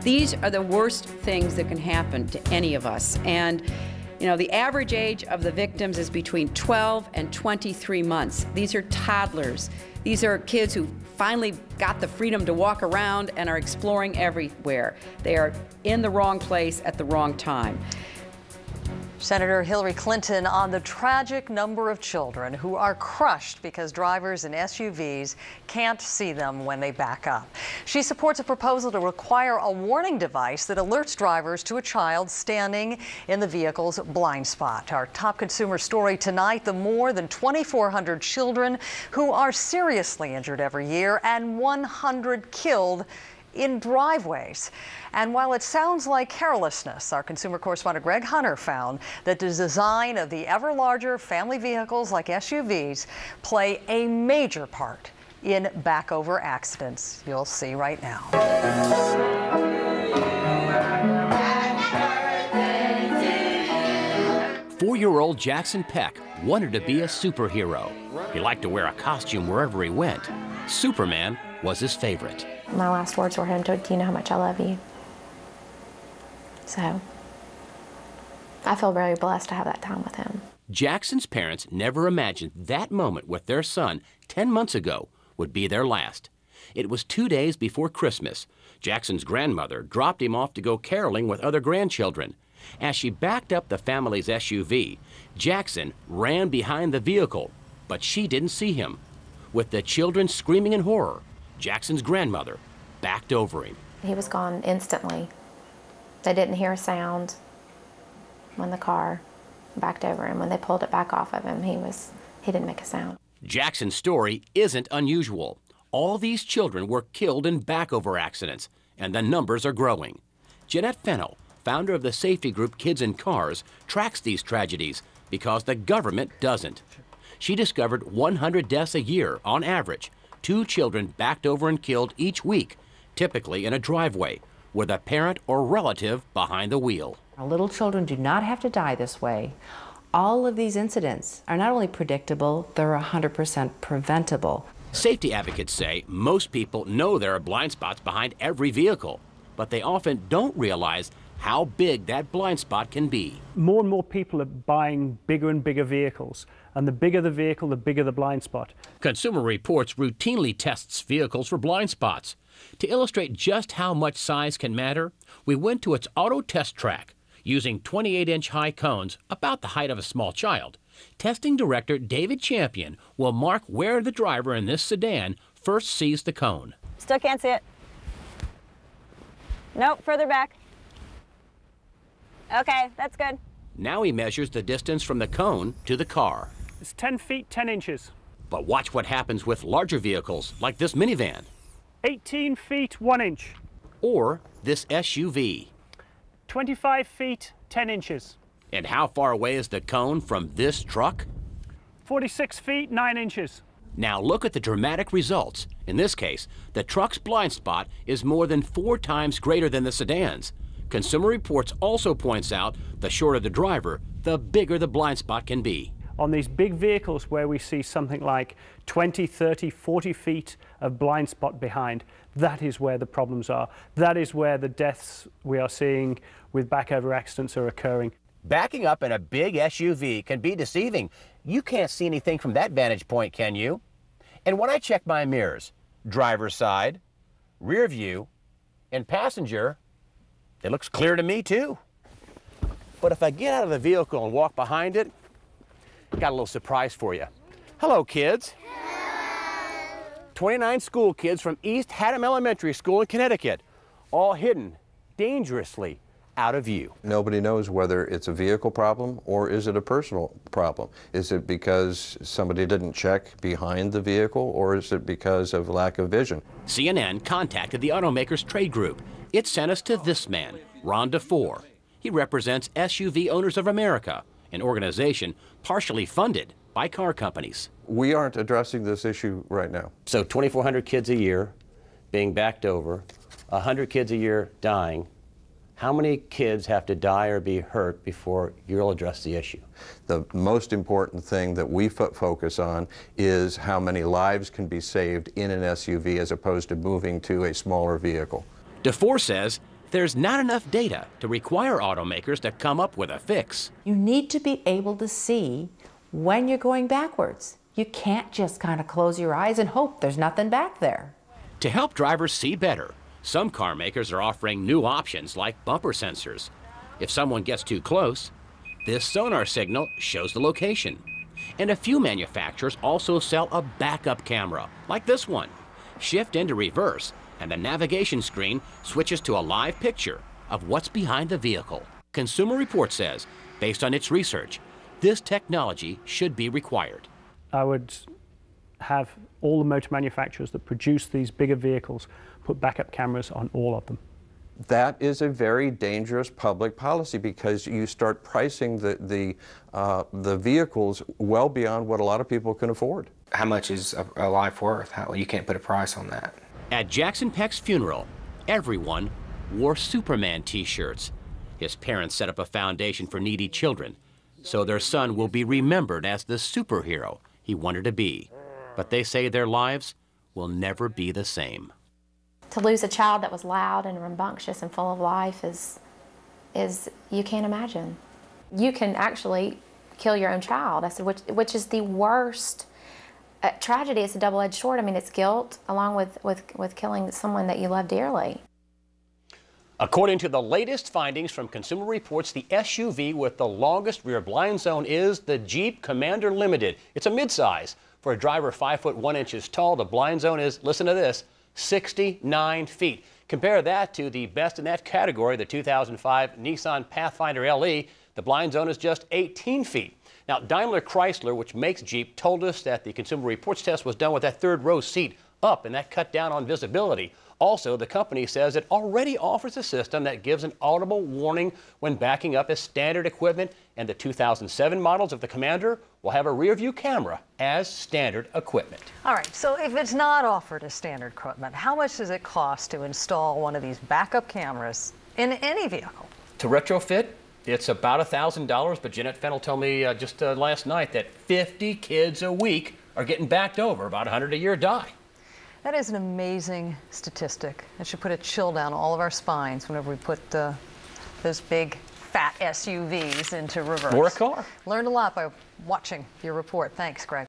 These are the worst things that can happen to any of us. And you know, the average age of the victims is between 12 and 23 months. These are toddlers. These are kids who finally got the freedom to walk around and are exploring everywhere. They are in the wrong place at the wrong time. Senator Hillary Clinton on the tragic number of children who are crushed because drivers in SUVs can't see them when they back up. She supports a proposal to require a warning device that alerts drivers to a child standing in the vehicle's blind spot. Our top consumer story tonight, the more than 2,400 children who are seriously injured every year and 100 killed in driveways. And while it sounds like carelessness, our consumer correspondent Greg Hunter found that the design of the ever larger family vehicles like SUVs play a major part in back-over accidents. You'll see right now. 4-year-old Jackson Peck wanted to be a superhero. He liked to wear a costume wherever he went. Superman was his favorite. My last words were him, do you know how much I love you? So, I feel very blessed to have that time with him. Jackson's parents never imagined that moment with their son 10 months ago would be their last. It was 2 days before Christmas. Jackson's grandmother dropped him off to go caroling with other grandchildren. As she backed up the family's SUV, Jackson ran behind the vehicle, but she didn't see him. With the children screaming in horror, Jackson's grandmother backed over him. He was gone instantly. They didn't hear a sound when the car backed over him. When they pulled it back off of him, he didn't make a sound. Jackson's story isn't unusual. All these children were killed in back-over accidents, and the numbers are growing. Jeanette Fennell, founder of the safety group Kids in Cars, tracks these tragedies because the government doesn't. She discovered 100 deaths a year on average. 2 children backed over and killed each week, typically in a driveway, with a parent or relative behind the wheel. Our little children do not have to die this way. All of these incidents are not only predictable, they're 100% preventable. Safety advocates say most people know there are blind spots behind every vehicle, but they often don't realize how big that blind spot can be. More and more people are buying bigger and bigger vehicles, and the bigger the vehicle, the bigger the blind spot. Consumer Reports routinely tests vehicles for blind spots. To illustrate just how much size can matter, we went to its auto test track using 28-inch high cones about the height of a small child. Testing director David Champion will mark where the driver in this sedan first sees the cone. Still can't see it. Nope, further back. Okay, that's good. Now he measures the distance from the cone to the car. It's 10 feet, 10 inches. But watch what happens with larger vehicles like this minivan. 18 feet, 1 inch. Or this SUV. 25 feet, 10 inches. And how far away is the cone from this truck? 46 feet, 9 inches. Now look at the dramatic results. In this case, the truck's blind spot is more than 4 times greater than the sedan's. Consumer Reports also points out the shorter the driver, the bigger the blind spot can be. On these big vehicles where we see something like 20, 30, 40 feet of blind spot behind, that is where the problems are. That is where the deaths we are seeing with back-over accidents are occurring. Backing up in a big SUV can be deceiving. You can't see anything from that vantage point, can you? And when I check my mirrors, driver's side, rear view, and passenger, it looks clear to me too. But if I get out of the vehicle and walk behind it, got a little surprise for you. Hello, kids. Hello. 29 school kids from East Haddam Elementary School in Connecticut, all hidden dangerously out of view. Nobody knows whether it's a vehicle problem or is it a personal problem. Is it because somebody didn't check behind the vehicle, or is it because of lack of vision? CNN contacted the automaker's trade group. It sent us to this man, Ron DeFore. He represents SUV Owners of America, an organization partially funded by car companies. We aren't addressing this issue right now. So 2,400 kids a year being backed over, 100 kids a year dying. How many kids have to die or be hurt before you'll address the issue? The most important thing that we focus on is how many lives can be saved in an SUV as opposed to moving to a smaller vehicle. DeFore says there's not enough data to require automakers to come up with a fix. You need to be able to see when you're going backwards. You can't just kind of close your eyes and hope there's nothing back there. To help drivers see better, some car makers are offering new options like bumper sensors. If someone gets too close, this sonar signal shows the location. And a few manufacturers also sell a backup camera, like this one. Shift into reverse, and the navigation screen switches to a live picture of what's behind the vehicle. Consumer Reports says, based on its research, this technology should be required. I would have all the motor manufacturers that produce these bigger vehicles put backup cameras on all of them. That is a very dangerous public policy because you start pricing the vehicles well beyond what a lot of people can afford. How much is a life worth? You can't put a price on that. At Jackson Peck's funeral, everyone wore Superman t-shirts. His parents set up a foundation for needy children, so their son will be remembered as the superhero he wanted to be. But they say their lives will never be the same. To lose a child that was loud and rambunctious and full of life is you can't imagine. You can actually kill your own child, which is the worst tragedy. It's a double-edged sword. I mean, it's guilt along with killing someone that you love dearly. According to the latest findings from Consumer Reports, the SUV with the longest rear blind zone is the Jeep Commander Limited. It's a midsize. For a driver 5'1" tall, the blind zone is, listen to this, 69 feet. Compare that to the best in that category, the 2005 Nissan Pathfinder LE. The blind zone is just 18 feet. Now, Daimler Chrysler, which makes Jeep, told us that the Consumer Reports test was done with that third row seat up, and that cut down on visibility. Also, the company says it already offers a system that gives an audible warning when backing up as standard equipment, and the 2007 models of the Commander will have a rear view camera as standard equipment. All right, so if it's not offered as standard equipment, how much does it cost to install one of these backup cameras in any vehicle? To retrofit, it's about $1,000, but Jeanette Fennell told me just last night that 50 kids a week are getting backed over. About 100 a year die. That is an amazing statistic. It should put a chill down all of our spines whenever we put those big, fat SUVs into reverse. Or a car. Learned a lot by watching your report. Thanks, Greg.